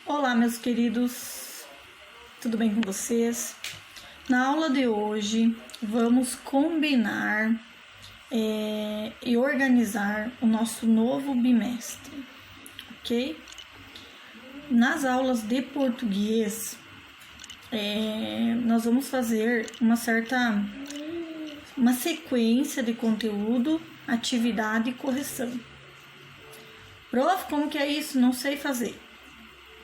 Olá, meus queridos, tudo bem com vocês? Na aula de hoje, vamos combinar e organizar o nosso novo bimestre, ok? Nas aulas de português, nós vamos fazer uma sequência de conteúdo, atividade e correção. Prof, como que é isso? Não sei fazer.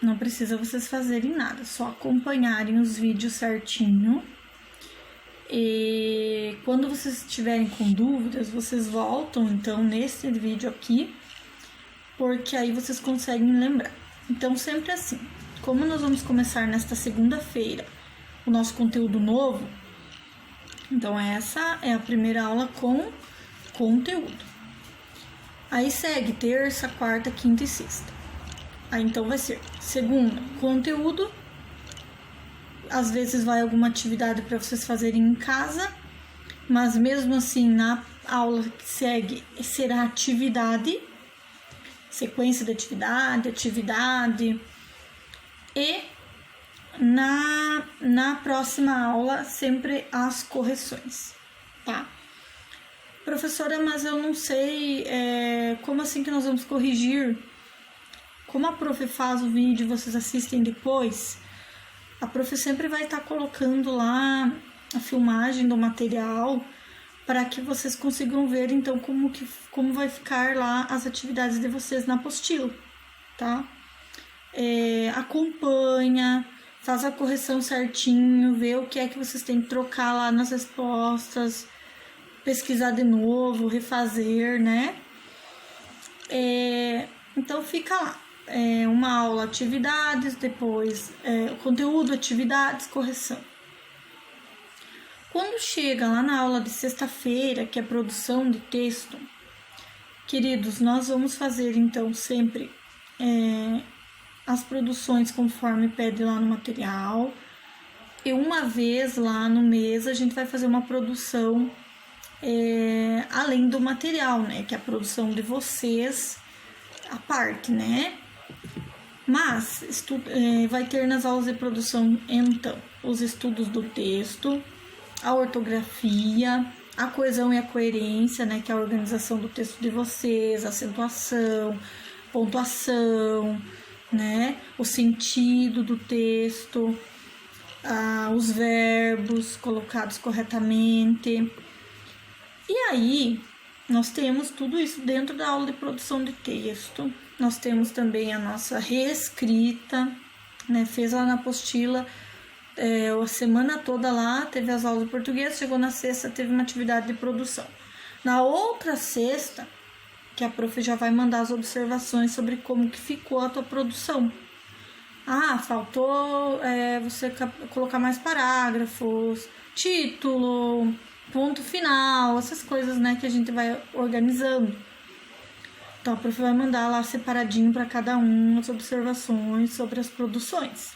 Não precisa vocês fazerem nada, só acompanharem os vídeos certinho. E quando vocês estiverem com dúvidas, vocês voltam então nesse vídeo aqui, porque aí vocês conseguem lembrar. Então, sempre assim, como nós vamos começar nesta segunda-feira o nosso conteúdo novo, então essa é a primeira aula com conteúdo. Aí segue terça, quarta, quinta e sexta. Aí então vai ser segunda, conteúdo. Às vezes vai alguma atividade para vocês fazerem em casa, mas mesmo assim na aula que segue será atividade, sequência de atividade. E na próxima aula sempre as correções, tá? Professora, mas eu não sei como assim que nós vamos corrigir? Como a prof faz o vídeo, vocês assistem depois, a prof sempre vai estar colocando lá a filmagem do material para que vocês consigam ver então como vai ficar lá as atividades de vocês na apostila, tá? Acompanha, faz a correção certinho, vê o que é que vocês têm que trocar lá nas respostas, pesquisar de novo, refazer, né? Então fica lá. Uma aula, atividades, depois conteúdo, atividades, correção. Quando chega lá na aula de sexta-feira, que é produção de texto, queridos, nós vamos fazer então sempre as produções conforme pede lá no material, e uma vez lá no mês a gente vai fazer uma produção além do material, né, que é a produção de vocês à parte, né? Mas vai ter nas aulas de produção, então, os estudos do texto, a ortografia, a coesão e a coerência, né, que é a organização do texto de vocês, acentuação, pontuação, né, o sentido do texto, os verbos colocados corretamente. E aí, nós temos tudo isso dentro da aula de produção de texto. Nós temos também a nossa reescrita, né? Fez lá na apostila a semana toda lá, teve as aulas de português, chegou na sexta, teve uma atividade de produção. Na outra sexta, que a prof já vai mandar as observações sobre como que ficou a tua produção. Faltou você colocar mais parágrafos, título, ponto final, essas coisas, né, que a gente vai organizando. Então, a prof vai mandar lá separadinho para cada um as observações sobre as produções.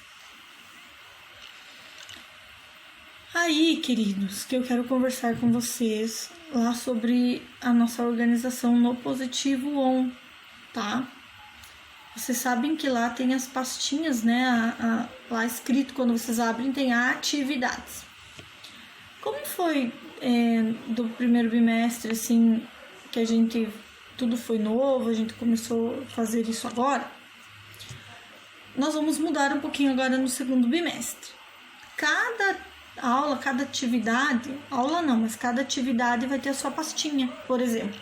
Aí, queridos, que eu quero conversar com vocês lá sobre a nossa organização no Positivo On, tá? Vocês sabem que lá tem as pastinhas, né? Lá escrito, quando vocês abrem, tem atividades. Como foi do primeiro bimestre, assim, que tudo foi novo, a gente começou a fazer isso agora? Nós vamos mudar um pouquinho agora no segundo bimestre. Cada aula, cada atividade, cada atividade vai ter a sua pastinha. Por exemplo,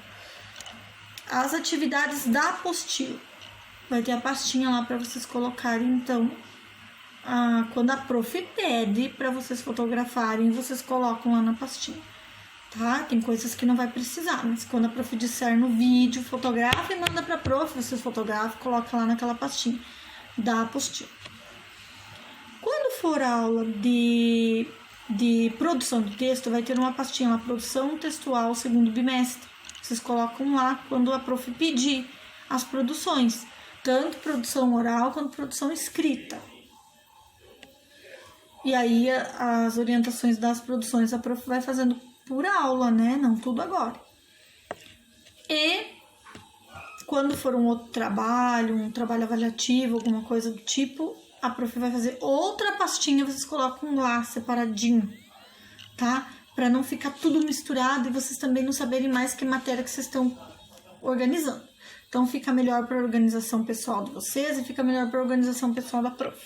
as atividades da apostila, vai ter a pastinha lá para vocês colocarem, então, quando a prof pede para vocês fotografarem, vocês colocam lá na pastinha, tá? Tem coisas que não vai precisar, mas quando a prof disser no vídeo, fotografa e manda pra prof, vocês fotografam, coloca lá naquela pastinha da apostila. Quando for a aula de produção do texto, vai ter uma pastinha lá, produção textual segundo bimestre. Vocês colocam lá quando a prof pedir as produções, tanto produção oral quanto produção escrita. E aí as orientações das produções a prof vai fazendo por aula, né? Não tudo agora. E Quando for um outro trabalho, um trabalho avaliativo, alguma coisa do tipo, a prof vai fazer outra pastinha, vocês colocam lá separadinho, tá? Para não ficar tudo misturado e vocês também não saberem mais que matéria que vocês estão organizando. Então fica melhor para a organização pessoal de vocês e fica melhor para a organização pessoal da prof.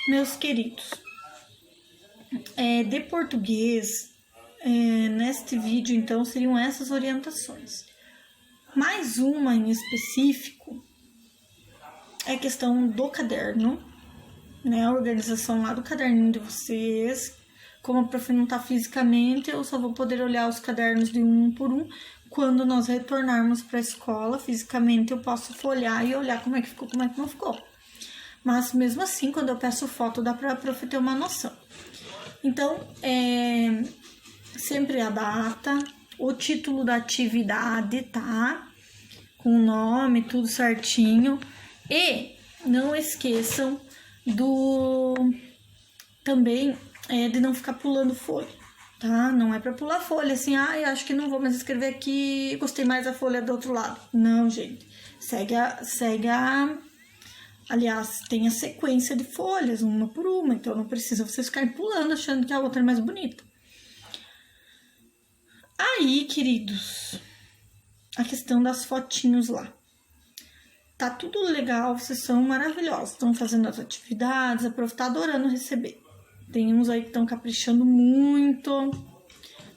Meus queridos, de português, neste vídeo então seriam essas orientações. Mais uma em específico é a questão do caderno, né? A organização lá do caderninho de vocês. Como a prof não tá fisicamente, eu só vou poder olhar os cadernos de um por um. Quando nós retornarmos para a escola, fisicamente eu posso folhear e olhar como é que ficou, como é que não ficou. Mas mesmo assim, quando eu peço foto, dá para a prof ter uma noção. Então, sempre a data, o título da atividade, tá? Com o nome, tudo certinho. E não esqueçam também de não ficar pulando folha, tá? Não é para pular folha, assim, eu acho que não vou mais escrever aqui, gostei mais da folha do outro lado. Não, gente. Aliás, tem a sequência de folhas, uma por uma, então não precisa vocês ficarem pulando achando que a outra é mais bonita. Aí, queridos, a questão das fotinhos lá. Tá tudo legal, vocês são maravilhosos, estão fazendo as atividades, a prof tá adorando receber. Tem uns aí que estão caprichando muito,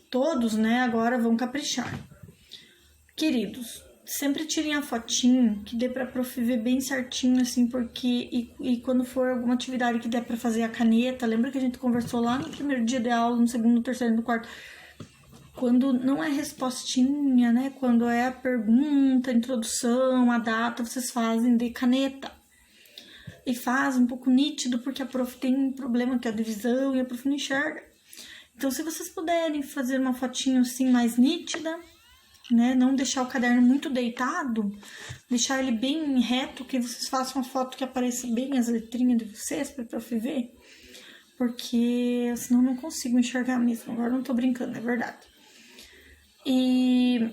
todos, né, agora vão caprichar. Queridos, sempre tirem a fotinho que dê pra prof ver bem certinho, assim, porque... E quando for alguma atividade que der pra fazer a caneta, lembra que a gente conversou lá no primeiro dia de aula, no segundo, no terceiro, no quarto... Quando não é respostinha, né? Quando é a pergunta, a introdução, a data, vocês fazem de caneta. E faz um pouco nítido, porque a prof tem um problema que é a divisão e a prof não enxerga. Então, se vocês puderem fazer uma fotinho assim mais nítida, né? Não deixar o caderno muito deitado, deixar ele bem reto, que vocês façam uma foto que apareça bem as letrinhas de vocês para a prof ver. Porque senão eu não consigo enxergar mesmo. Agora não tô brincando, é verdade. E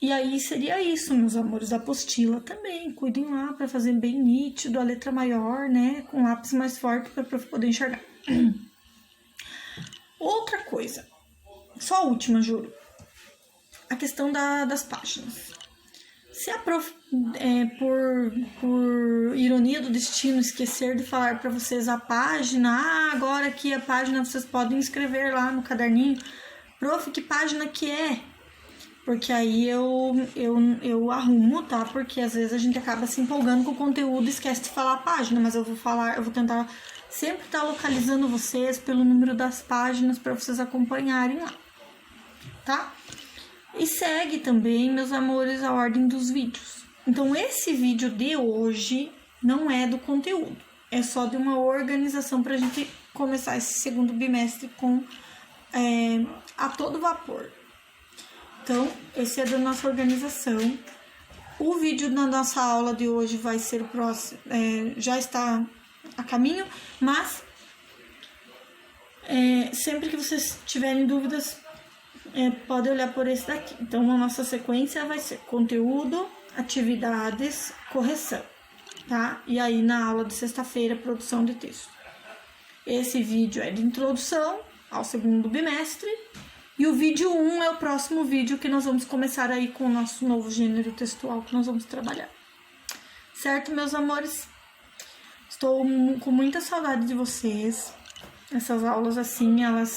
aí seria isso, meus amores, a apostila também, cuidem lá para fazer bem nítido, a letra maior, né, com lápis mais forte para poder enxergar. Outra coisa, só a última, juro, a questão das páginas. Se a prof, por ironia do destino, esquecer de falar para vocês a página, agora aqui a página vocês podem escrever lá no caderninho, prof, que página que é? Porque aí eu arrumo, tá? Porque às vezes a gente acaba se empolgando com o conteúdo e esquece de falar a página, mas eu vou tentar sempre estar localizando vocês pelo número das páginas para vocês acompanharem lá, tá? E segue também, meus amores, a ordem dos vídeos. Então, esse vídeo de hoje não é do conteúdo, é só de uma organização pra gente começar esse segundo bimestre com... a todo vapor. Então, esse é da nossa organização. O vídeo da nossa aula de hoje vai ser o próximo, já está a caminho, mas sempre que vocês tiverem dúvidas, podem olhar por esse daqui. Então, a nossa sequência vai ser conteúdo, atividades, correção, tá? E aí, na aula de sexta-feira, produção de texto. Esse vídeo é de introdução ao segundo bimestre, e o vídeo 1 é o próximo vídeo que nós vamos começar aí com o nosso novo gênero textual que nós vamos trabalhar. Certo, meus amores? Estou com muita saudade de vocês. Essas aulas, assim, elas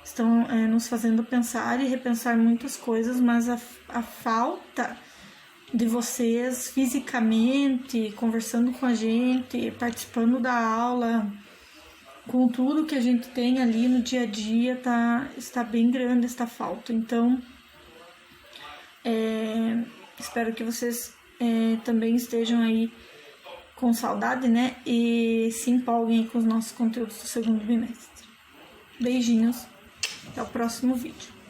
estão nos fazendo pensar e repensar muitas coisas, mas a falta de vocês fisicamente, conversando com a gente, participando da aula... Com tudo que a gente tem ali no dia a dia, está bem grande esta falta. Então, espero que vocês também estejam aí com saudade, né? E se empolguem com os nossos conteúdos do segundo bimestre. Beijinhos, até o próximo vídeo.